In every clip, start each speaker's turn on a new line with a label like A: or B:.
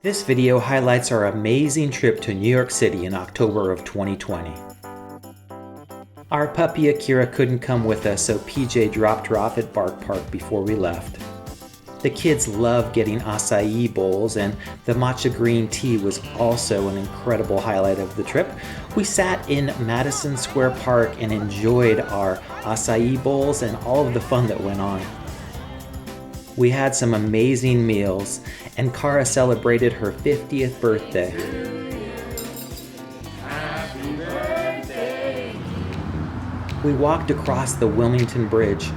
A: This video highlights our amazing trip to New York City in October of 2020. Our puppy Akira couldn't come with us, so PJ dropped her off at Bark Park before we left. The kids love getting acai bowls, and the matcha green tea was also an incredible highlight of the trip. We sat in Madison Square Park and enjoyed our acai bowls and all of the fun that went on. We had some amazing meals, and Kara celebrated her 50th birthday.
B: Happy birthday!
A: We walked across the Wilmington Bridge.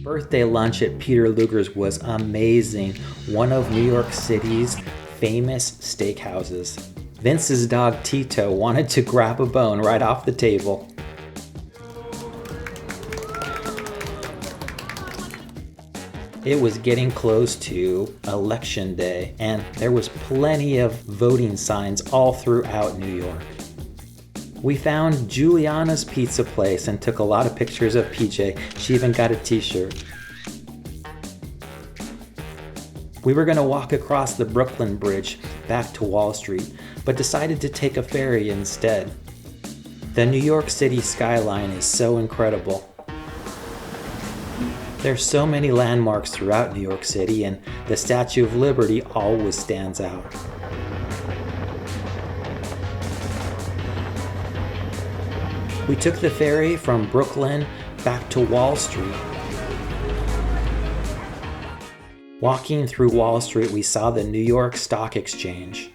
A: Birthday lunch at Peter Luger's was amazing, one of New York City's famous steakhouses. Vince's dog Tito wanted to grab a bone right off the table. It was getting close to Election Day, and there was plenty of voting signs all throughout New York. We found Juliana's Pizza Place and took a lot of pictures of PJ. She even got a t-shirt. We were going to walk across the Brooklyn Bridge back to Wall Street, but decided to take a ferry instead. The New York City skyline is so incredible. There's so many landmarks throughout New York City, and the Statue of Liberty always stands out. We took the ferry from Brooklyn back to Wall Street. Walking through Wall Street, we saw the New York Stock Exchange.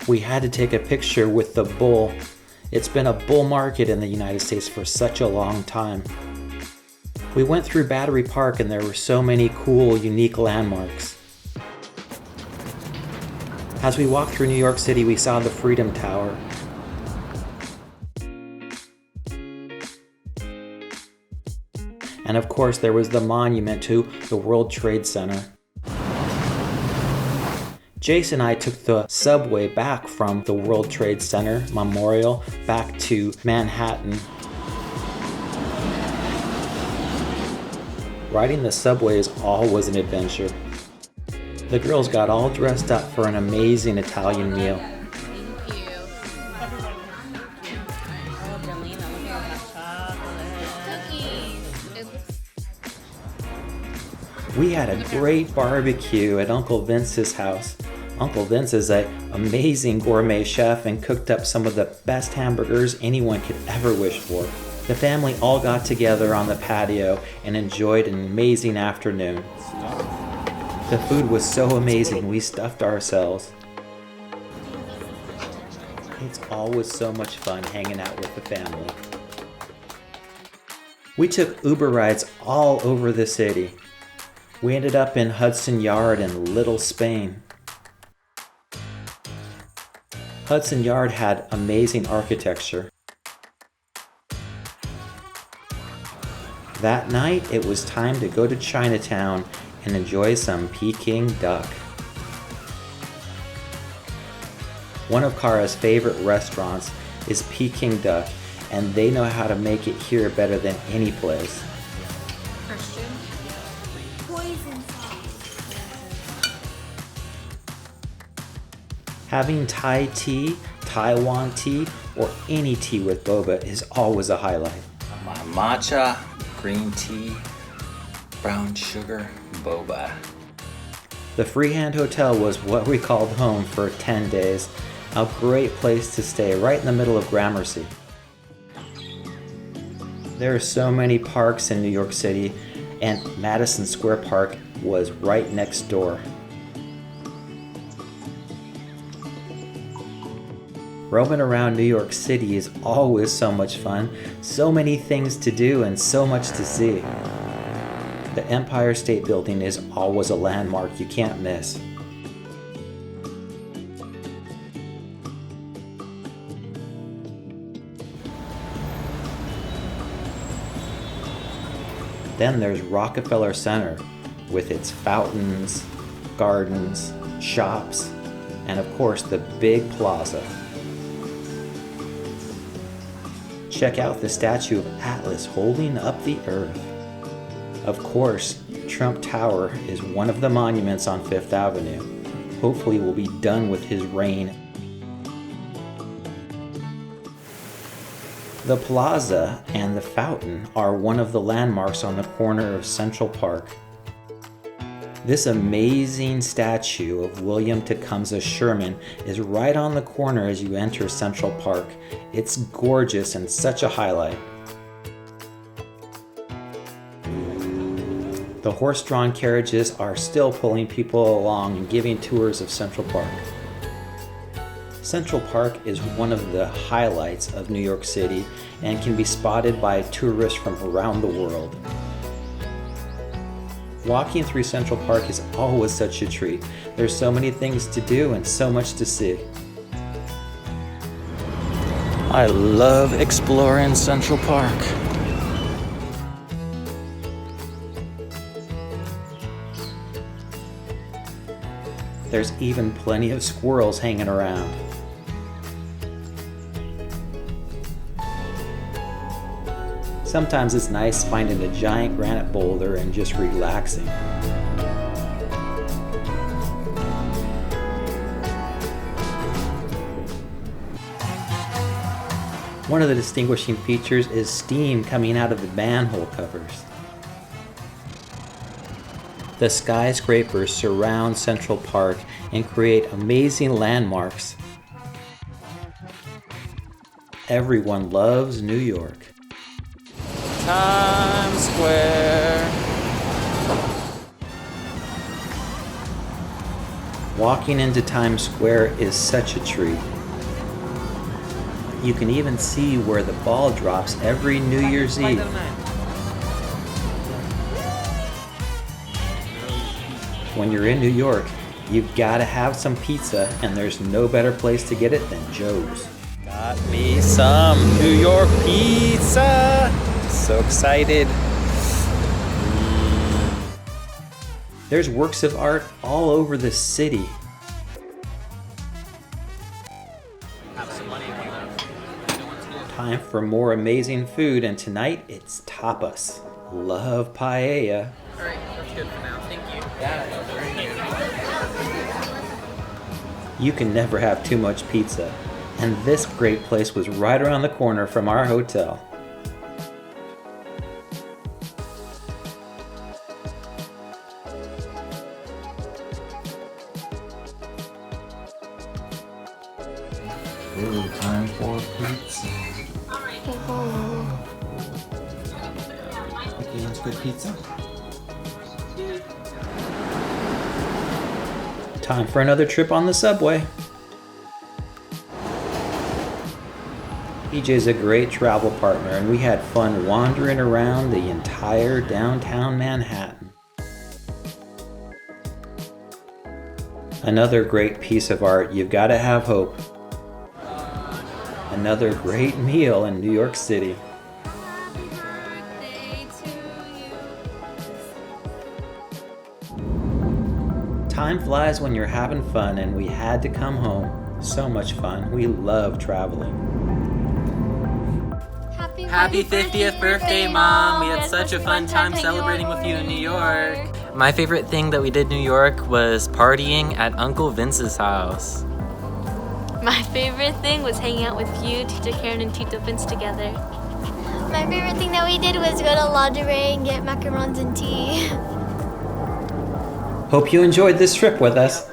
A: We had to take a picture with the bull. It's been a bull market in the United States for such a long time. We went through Battery Park and there were so many cool, unique landmarks. As we walked through New York City, we saw the Freedom Tower. And of course, there was the monument to the World Trade Center. Jason and I took the subway back from the World Trade Center Memorial back to Manhattan. Riding the subway is always an adventure. The girls got all dressed up for an amazing Italian meal.
B: Thank you. Oh, Berlina, look at that chocolate. Cookies.
A: We had a great barbecue at Uncle Vince's house. Uncle Vince is an amazing gourmet chef and cooked up some of the best hamburgers anyone could ever wish for. The family all got together on the patio and enjoyed an amazing afternoon. The food was so amazing, we stuffed ourselves. It's always so much fun hanging out with the family. We took Uber rides all over the city. We ended up in Hudson Yard and Little Spain. Hudson Yard had amazing architecture. That night, it was time to go to Chinatown and enjoy some Peking duck. One of Kara's favorite restaurants is Peking Duck, and they know how to make it here better than any place.
B: Christian. Poison sauce.
A: Having Thai tea, Taiwan tea, or any tea with boba is always a highlight.
C: My matcha, green tea, brown sugar, boba.
A: The Freehand Hotel was what we called home for 10 days. A great place to stay right in the middle of Gramercy. There are so many parks in New York City, and Madison Square Park was right next door. Roaming around New York City is always so much fun, so many things to do and so much to see. The Empire State Building is always a landmark you can't miss. Then there's Rockefeller Center with its fountains, gardens, shops, and of course the big plaza. check out the statue of Atlas holding up the earth. Of course, Trump Tower is one of the monuments on Fifth Avenue. Hopefully we'll be done with his reign. The plaza and the fountain are one of the landmarks on the corner of Central Park. This amazing statue of William Tecumseh Sherman is right on the corner as you enter Central Park. It's gorgeous and such a highlight. The horse-drawn carriages are still pulling people along and giving tours of Central Park. Central Park is one of the highlights of New York City and can be spotted by tourists from around the world. Walking through Central Park is always such a treat. There's so many things to do and so much to see.
C: I love exploring Central Park.
A: There's even plenty of squirrels hanging around. Sometimes it's nice finding a giant granite boulder and just relaxing. One of the distinguishing features is steam coming out of the manhole covers. The skyscrapers surround Central Park and create amazing landmarks. Everyone loves New York.
C: Times Square.
A: Walking into Times Square is such a treat. You can even see where the ball drops every New Year's Eve. When you're in New York, you've got to have some pizza, and there's no better place to get it than Joe's.
C: Got me some New York pizza. So excited.
A: There's works of art all over the city. Time for more amazing food, and tonight it's tapas. Love paella.
D: Alright, that's good for now. Thank you.
A: You can never have too much pizza, and this great place was right around the corner from our hotel.
C: Ooh, time for pizza.
A: Again's good pizza. Time for another trip on the subway. PJ's a great travel partner, and we had fun wandering around the entire downtown Manhattan. Another great piece of art, you've got to have hope. Another great meal in New York City.
B: Happy birthday to you.
A: Time flies when you're having fun, and we had to come home. So much fun. We love traveling.
D: Happy 50th birthday, Mom! We had such a fun time celebrating with you in New York. My favorite thing that we did in New York was partying at Uncle Vince's house.
E: My favorite thing was hanging out with you, Teacher Karen, and Tito Vince together.
F: My favorite thing that we did was go to lingerie and get macarons and tea.
A: Hope you enjoyed this trip with us.